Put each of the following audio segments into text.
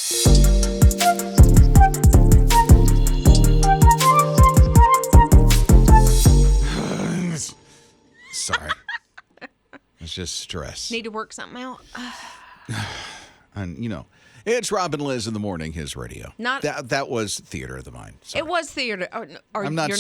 Sorry. It's just stress. Need to work something out. And, it's Rob and Lizz in the morning, his radio. That was theater of the mind. Sorry. It was theater. I'm not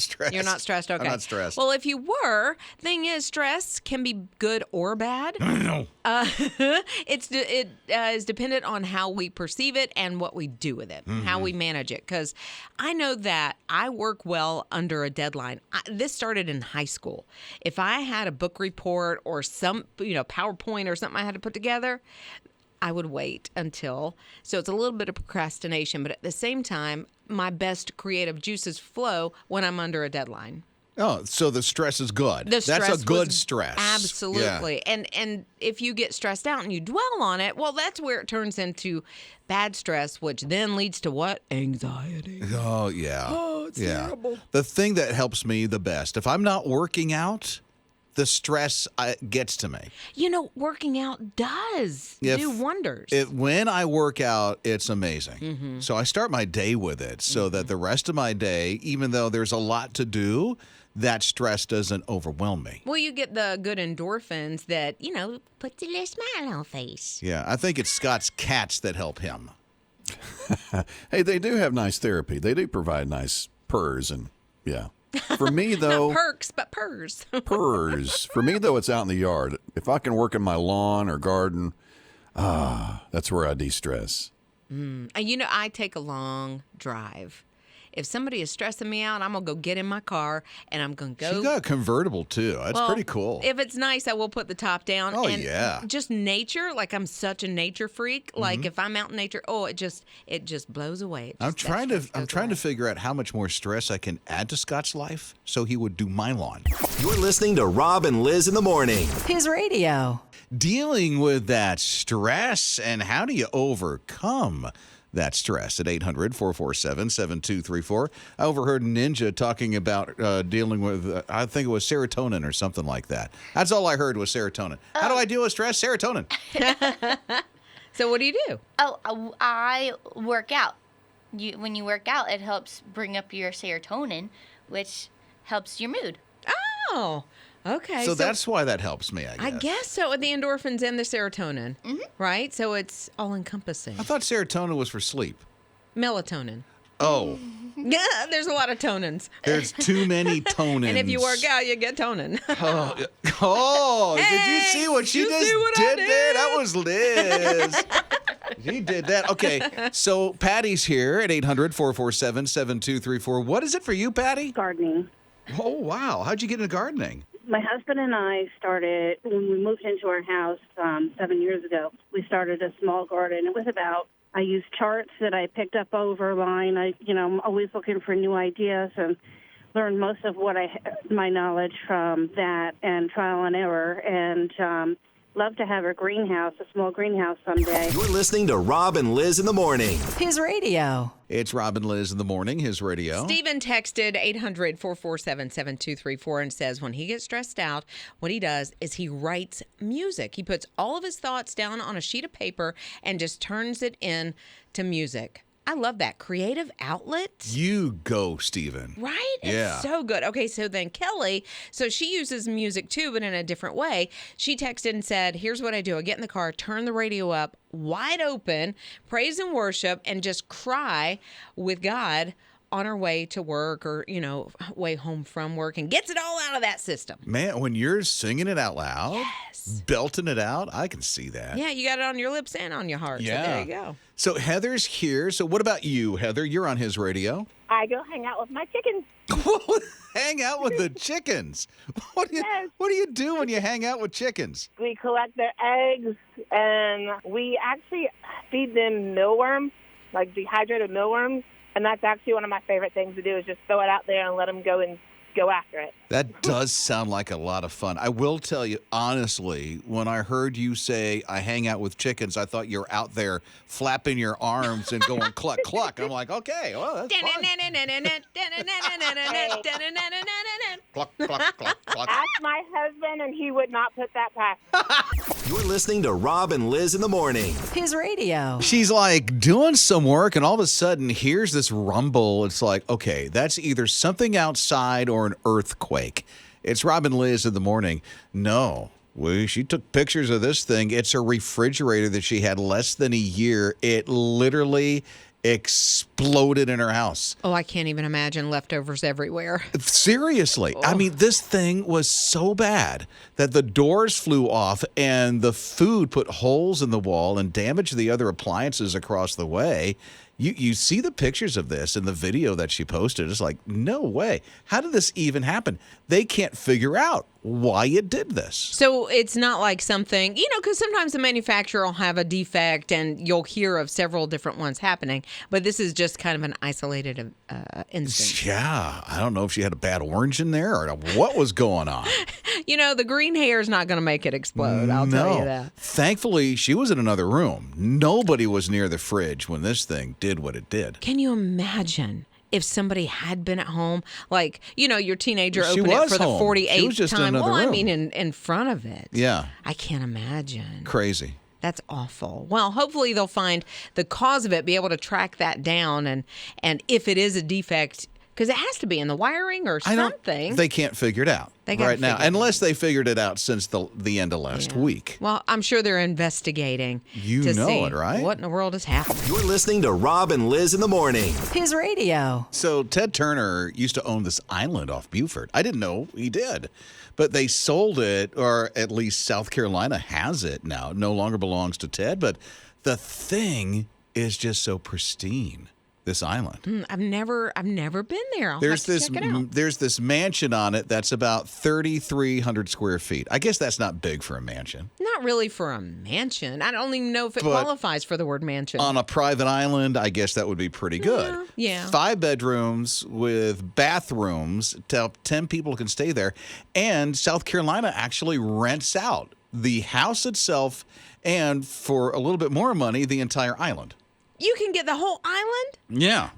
stressed. You're not stressed? Okay. I'm not stressed. Well, if you were, thing is, stress can be good or bad. No. It is dependent on how we perceive it and what we do with it, how we manage it. Because I know that I work well under a deadline. This started in high school. If I had a book report or some, PowerPoint or something I had to put together, I would wait until. So it's a little bit of procrastination, but at the same time, my best creative juices flow when I'm under a deadline. Oh, so the stress is good. That's a good stress. Absolutely. Yeah. And if you get stressed out and you dwell on it, well, that's where it turns into bad stress, which then leads to what? Anxiety. Oh, yeah. Oh, it's terrible. The thing that helps me the best, if I'm not working out, the stress gets to me. Working out does do wonders. When I work out, it's amazing. Mm-hmm. So I start my day with it so that the rest of my day, even though there's a lot to do, that stress doesn't overwhelm me. Well, you get the good endorphins that, puts a little smile on your face. Yeah, I think it's Scott's cats that help him. Hey, they do have nice therapy. They do provide nice purrs and, yeah. For me, though... Not perks, but purrs. Purrs. For me, though, it's out in the yard. If I can work in my lawn or garden, that's where I de-stress. I take a long drive. If somebody is stressing me out, I'm going to go get in my car, and I'm going to go... She's got a convertible, too. That's pretty cool. If it's nice, I will put the top down. Oh, and yeah. Just nature, like I'm such a nature freak. Like if I'm out in nature, it just blows away. I'm trying to figure out how much more stress I can add to Scott's life so he would do my lawn. You're listening to Rob and Lizz in the morning. His radio. Dealing with that stress, and how do you overcome that stress? At 800-447-7234. I overheard Ninja talking about dealing with, I think it was serotonin or something like that. That's all I heard was serotonin. How do I deal with stress? Serotonin. So what do you do? I work out. When you work out, it helps bring up your serotonin, which helps your mood. Oh, okay. So that's why that helps me, I guess. I guess so. The endorphins and the serotonin, right? So it's all-encompassing. I thought serotonin was for sleep. Melatonin. Oh. Yeah, there's a lot of tonins. There's too many tonins. And if you work out, you get tonin. Did you see what she just did there? That was Liz. She did that. Okay, so Patty's here at 800-447-7234. What is it for you, Patty? Gardening. Oh, wow. How'd you get into gardening? My husband and I started, when we moved into our house 7 years ago, we started a small garden. It was I used charts that I picked up overline. I'm always looking for new ideas and learned most of my knowledge from that and trial and error. And love to have a small greenhouse someday. You're listening to Rob and Lizz in the morning. His radio. It's Rob and Lizz in the morning, his radio. Steven texted 800-447-7234 and says when he gets stressed out, what he does is he writes music. He puts all of his thoughts down on a sheet of paper and just turns it in to music. I love that. Creative outlet. You go, Steven. Right? It's so good. Okay, so then Kelly, she uses music too, but in a different way. She texted and said, here's what I do. I get in the car, turn the radio up, wide open, praise and worship, and just cry with God on our way to work or, way home from work, and gets it all out of that system. Man, when you're singing it out loud, belting it out, I can see that. Yeah, you got it on your lips and on your heart. Yeah. So there you go. So Heather's here. So what about you, Heather? You're on his radio. I go hang out with my chickens. Hang out with the chickens? What do you do when you hang out with chickens? We collect their eggs, and we actually feed them mealworms, like dehydrated mealworms. And that's actually one of my favorite things to do is just throw it out there and let them go after it. That does sound like a lot of fun. I will tell you, honestly, when I heard you say, I hang out with chickens, I thought you were out there flapping your arms and going cluck, cluck. I'm like, okay, well, that's fun. Cluck, cluck, cluck, cluck. Ask my husband, and he would not put that past. You're listening to Rob and Liz in the morning. His radio. She's like doing some work, and all of a sudden, here's this rumble. It's like, okay, that's either something outside or an earthquake. It's Rob and Liz in the morning. No, she took pictures of this thing. It's a refrigerator that she had less than a year. It literally exploded in her house. Oh, I can't even imagine leftovers everywhere. Seriously. I mean, this thing was so bad that the doors flew off and the food put holes in the wall and damaged the other appliances across the way. You see the pictures of this in the video that she posted. It's like, no way. How did this even happen? They can't figure out why it did this. So it's not like something, because sometimes the manufacturer will have a defect and you'll hear of several different ones happening. But this is just kind of an isolated instance. Yeah. I don't know if she had a bad orange in there or what was going on. The green hair is not going to make it explode. I'll tell you that. Thankfully, she was in another room. Nobody was near the fridge when this thing did what it did. Can you imagine if somebody had been at home, like, your teenager She opened it was for the home. 48th She was just in time? another Well, I room. mean, in front of it. Yeah. I can't imagine. Crazy. That's awful. Well, hopefully they'll find the cause of it, be able to track that down, and if it is a defect, because it has to be in the wiring or something. They can't figure it out They gotta right now, figure it unless they figured it out since the end of last week. Well, I'm sure they're investigating You to know see it, right? what in the world is happening. You're listening to Rob and Liz in the morning. His radio. So Ted Turner used to own this island off Beaufort. I didn't know he did. But they sold it, or at least South Carolina has it now. It no longer belongs to Ted, but the thing is just so pristine. This island. I've never been there. I'll have to check it out. There's this mansion on it that's about 3,300 square feet. I guess that's not big for a mansion. Not really for a mansion. I don't even know if it qualifies for the word mansion. On a private island, I guess that would be pretty good. Yeah. 5 bedrooms with bathrooms. 10 people can stay there. And South Carolina actually rents out the house itself and, for a little bit more money, the entire island. You can get the whole island? Yeah.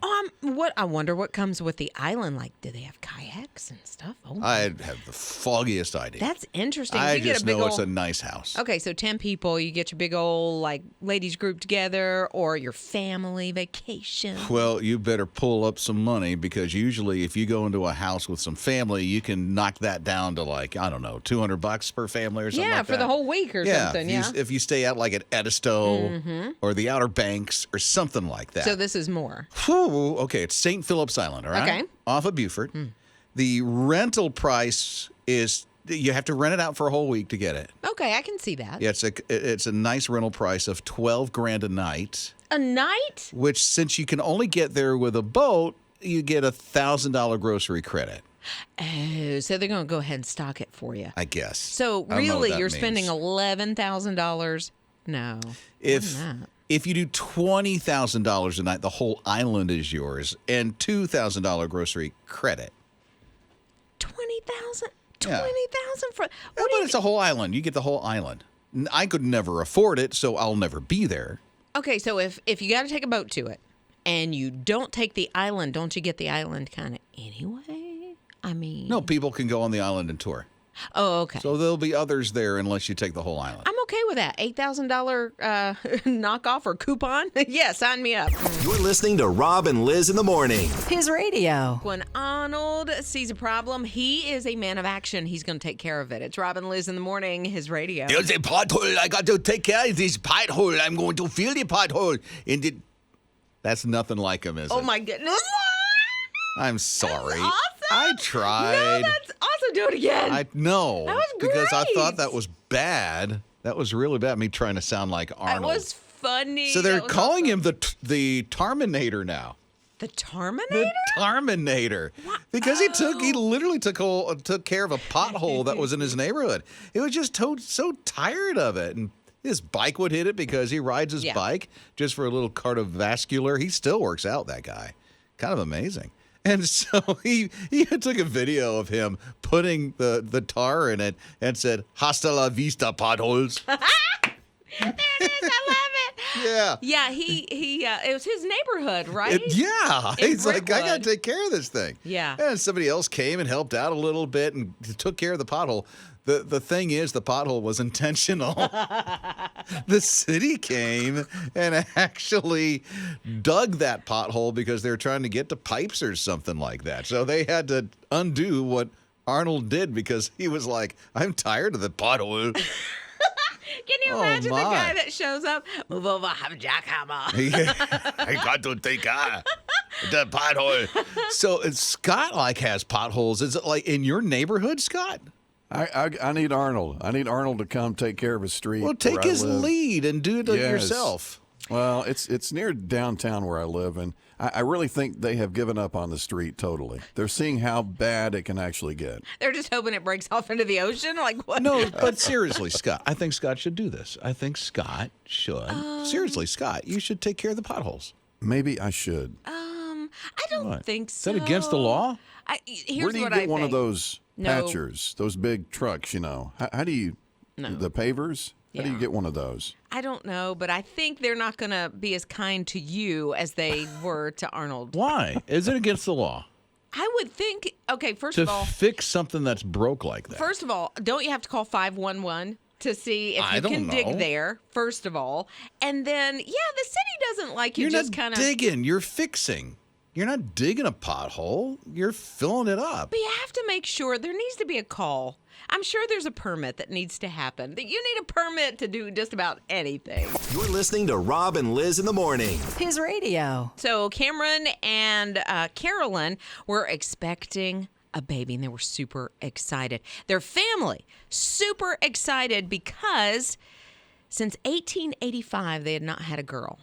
I wonder what comes with the island. Like, do they have kayaks and stuff? Oh, I have the foggiest idea. that's interesting. I You get just a big know old, it's a nice house. Okay, so 10 people, you get your big old, ladies group together or your family vacation. Well, you better pull up some money because usually if you go into a house with some family, you can knock that down to $200 per family or something Yeah, like for that. the whole week or something, If you stay out at Edisto or the Outer Banks or something like that. So this is more. Whew, okay, it's St. Philip's Island, all right? Okay. Off of Beaufort. The rental price is, you have to rent it out for a whole week to get it. Okay, I can see that. Yeah, it's a nice rental price of $12,000 a night. A night? Which, since you can only get there with a boat, you get a $1,000 grocery credit. Oh, so they're going to go ahead and stock it for you. I guess. So I don't know what really, that you're means. spending $11,000? No. If you do $20,000 a night, the whole island is yours, and $2,000 grocery credit. 20,000? Yeah. 20,000 for Yeah, but it's a whole island. You get the whole island. I could never afford it, so I'll never be there. Okay, so if you got to take a boat to it, and you don't take the island, don't you get the island kind of anyway? I mean, No, people can go on the island and tour. Oh, okay. So there'll be others there unless you take the whole island. I'm okay with that. $8,000 knockoff or coupon? Yeah, sign me up. You're listening to Rob and Liz in the morning. His radio. When Arnold sees a problem, he is a man of action. He's going to take care of it. It's Rob and Liz in the morning, his radio. There's a pothole. I got to take care of this pothole. I'm going to fill the pothole. That's nothing like him, is it? Oh, my goodness. I'm sorry. Awesome. I tried. No, that's awesome. Do it again. I know. That was because I great. thought that was bad. That was really bad. Me trying to sound like That Arnold. was funny. So they're That was calling awesome. him the Terminator now. The Terminator? The Terminator. Because he literally took care of a pothole that was in his neighborhood. It was just so tired of it. And his bike would hit it because he rides his bike just for a little cardiovascular. He still works out, that guy. Kind of amazing. And so he took a video of him putting the tar in it and said, "Hasta la vista, potholes." There it is. I love it. Yeah. Yeah, it was his neighborhood, right? He's like, I got Brentwood. to take care of this thing. Yeah. And somebody else came and helped out a little bit and took care of the pothole. The thing is, the pothole was intentional. The city came and actually dug that pothole because they were trying to get to pipes or something like that. So they had to undo what Arnold did because he was like, I'm tired of the pothole. Can you imagine the guy that shows up? Move over, have a jackhammer. I got to take the pothole. So Scott has potholes. Is it like in your neighborhood, Scott? I need Arnold. I need Arnold to come take care of his street. Well, take where I his live. lead and do it yourself. Well, it's near downtown where I live, and I really think they have given up on the street totally. They're seeing how bad it can actually get. They're just hoping it breaks off into the ocean. Like what? No, but seriously, Scott, I think Scott should do this. I think Scott should. Seriously, Scott, you should take care of the potholes. Maybe I should. I don't think so. Is that against the law? Here's Where do you what get I one think. of those No. patchers, those big trucks, How do you, the pavers? How do you Yeah. get one of those? I don't know, but I think they're not going to be as kind to you as they were to Arnold. Why? Is it against the law I would think, okay, first to of all, fix something that's broke like that? don't you have to call 511 to see if I you don't can know. dig there, first of all? And then, the city doesn't like you You're just not kind of... digging. You're fixing. You're not digging a pothole. You're filling it up. But you have to make sure there needs to be a call. I'm sure there's a permit that needs to happen. That you need a permit to do just about anything. You're listening to Rob and Liz in the morning. His radio. So Cameron and Carolyn were expecting a baby, and they were super excited. Their family, super excited because since 1885, they had not had a girl.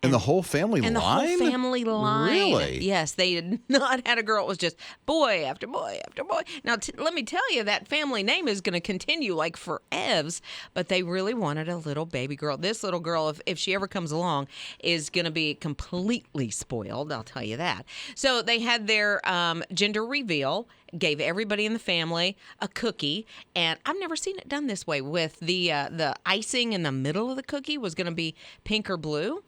And the whole family And the line? whole family line. Really? Yes, they had not had a girl. It was just boy after boy after boy. Now, let me tell you, that family name is going to continue like forevs, but they really wanted a little baby girl. This little girl, if she ever comes along, is going to be completely spoiled. I'll tell you that. So they had their gender reveal, gave everybody in the family a cookie, and I've never seen it done this way with the icing in the middle of the cookie was going to be pink or blue.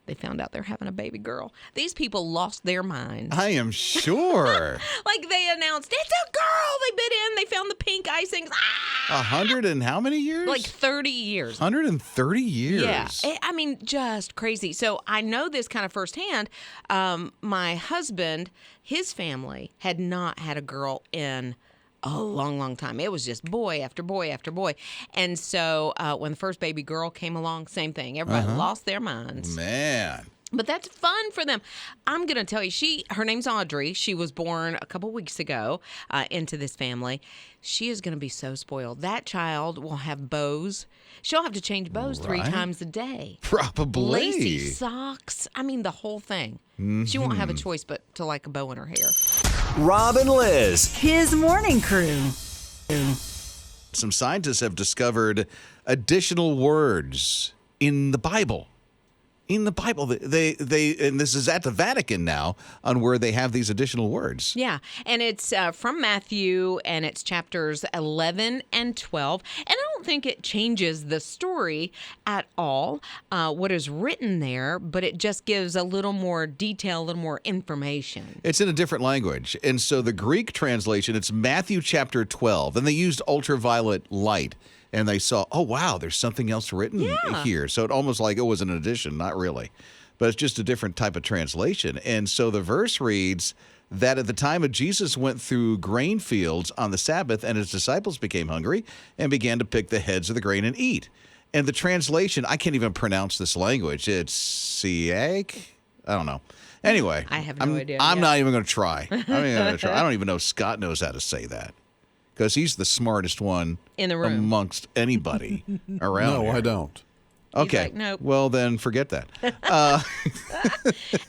They found out they're having a baby girl. These people lost their minds. I am sure. Like they announced, it's a girl. They bid in. They found the pink icings. 100 and how many years? Like 30 years. 130 years. Yeah. I mean, just crazy. So I know this kind of firsthand. My husband, his family had not had a girl in a long, long time. It was just boy after boy after boy. And so when the first baby girl came along, same thing. Everybody lost their minds. Man. But that's fun for them. I'm going to tell you, her name's Audrey. She was born a couple weeks ago into this family. She is going to be so spoiled. That child will have bows. She'll have to change bows 3 times a day. Probably. Lacy socks. I mean, the whole thing. She won't have a choice but to like a bow in her hair. Rob and Liz. His morning crew. Some scientists have discovered additional words in the Bible. In the Bible, they and this is at the Vatican now on where they have these additional words. Yeah, and it's from Matthew, and it's chapters 11 and 12. And I don't think it changes the story at all, what is written there, but it just gives a little more detail, a little more information. It's in a different language. And so the Greek translation, it's Matthew chapter 12, and they used ultraviolet light. And they saw, oh, wow, there's something else written here. So it almost like it was an addition, not really. But it's just a different type of translation. And so the verse reads that at the time of Jesus went through grain fields on the Sabbath, and his disciples became hungry and began to pick the heads of the grain and eat. And the translation, I can't even pronounce this language. It's Siag? I don't know. Anyway. I have no idea. I'm not even going to try. I don't even know if Scott knows how to say that. Because he's the smartest one In the room. amongst anybody around No, here. I don't. He's Okay. like, nope. Well, then forget that.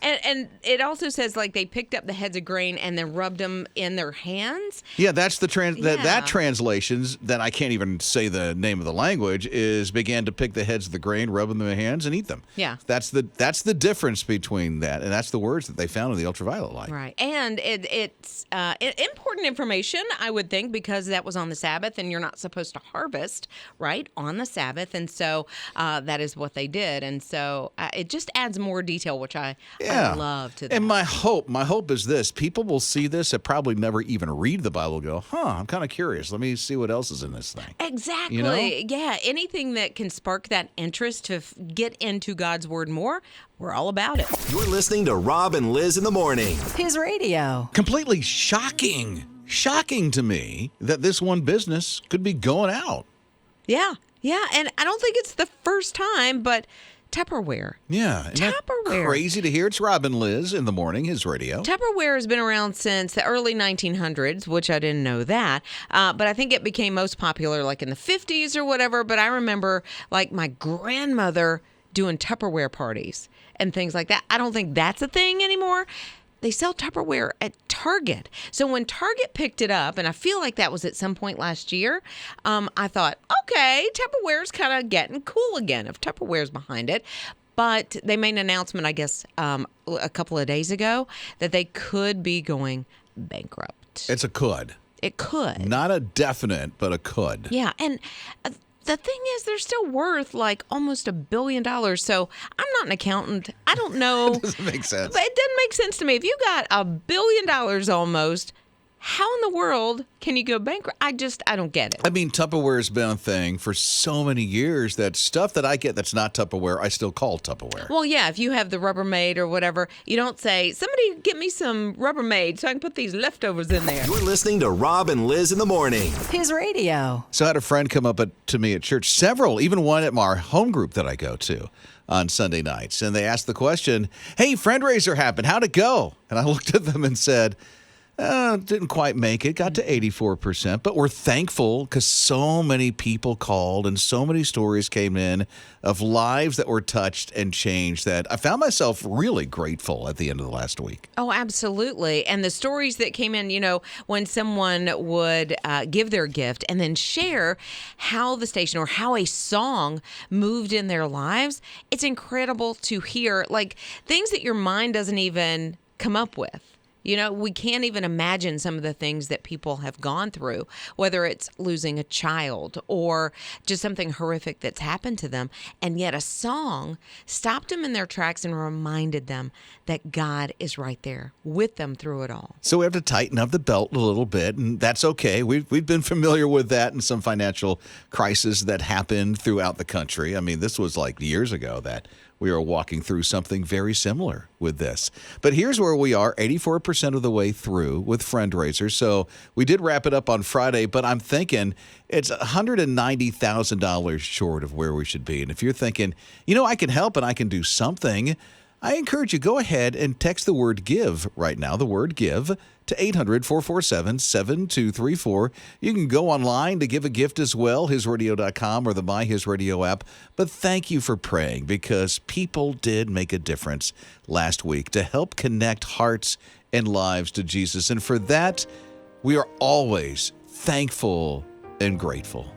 And it also says like they picked up the heads of grain and then rubbed them in their hands. Yeah, that's the Yeah. that translations that I can't even say the name of the language is began to pick the heads of the grain, rub them in their hands, and eat them. Yeah. That's the difference between that, and that's the words that they found in the ultraviolet light. Right. And it's important information, I would think, because that was on the Sabbath and you're not supposed to harvest, right, on the Sabbath. And so that is what they did. And so it just adds more detail, which I love to that. And my hope is this: people will see this that probably never even read the Bible. And go, I'm kind of curious. Let me see what else is in this thing. Exactly. You know? Yeah. Anything that can spark that interest to get into God's Word more, we're all about it. You're listening to Rob and Lizz in the morning. His radio. Completely shocking to me that this one business could be going out. Yeah. Yeah. And I don't think it's the first time, but Tupperware. Yeah. Isn't that Tupperware. crazy to hear? It's Rob and Lizz in the morning, his radio. Tupperware has been around since the early 1900s, which I didn't know that. But I think it became most popular like in the 50s or whatever. But I remember like my grandmother doing Tupperware parties and things like that. I don't think that's a thing anymore. They sell Tupperware at Target. So when Target picked it up, and I feel like that was at some point last year, I thought, okay, Tupperware's kind of getting cool again if Tupperware's behind it. But they made an announcement, I guess, a couple of days ago that they could be going bankrupt. It's a could. It could. Not a definite, but a could. Yeah, and the thing is, they're still worth like almost $1 billion. So I'm not an accountant. I don't know. Doesn't make sense. But it doesn't make sense to me. If you got $1 billion almost, how in the world can you go bankrupt? I don't get it. I mean, Tupperware has been a thing for so many years that stuff that I get that's not Tupperware, I still call Tupperware. Well, yeah, if you have the Rubbermaid or whatever, you don't say, somebody get me some Rubbermaid so I can put these leftovers in there. You're listening to Rob and Lizz in the morning. His radio. So I had a friend come up to me at church, several, even one at our home group that I go to on Sunday nights. And they asked the question, hey, Friendraiser happened. How'd it go? And I looked at them and said, didn't quite make it, got to 84%, but we're thankful because so many people called and so many stories came in of lives that were touched and changed that I found myself really grateful at the end of the last week. Oh, absolutely. And the stories that came in, when someone would give their gift and then share how the station or how a song moved in their lives, it's incredible to hear, like things that your mind doesn't even come up with. We can't even imagine some of the things that people have gone through, whether it's losing a child or just something horrific that's happened to them. And yet a song stopped them in their tracks and reminded them that God is right there with them through it all. So we have to tighten up the belt a little bit, and that's okay. We've been familiar with that in some financial crisis that happened throughout the country. I mean, this was like years ago that we are walking through something very similar with this. But here's where we are, 84% of the way through with Friendraiser. So we did wrap it up on Friday, but I'm thinking it's $190,000 short of where we should be. And if you're thinking, I can help and I can do something, I encourage you, go ahead and text the word GIVE right now, the word GIVE, to 800-447-7234. You can go online to give a gift as well, hisradio.com or the My His Radio app. But thank you for praying because people did make a difference last week to help connect hearts and lives to Jesus. And for that, we are always thankful and grateful.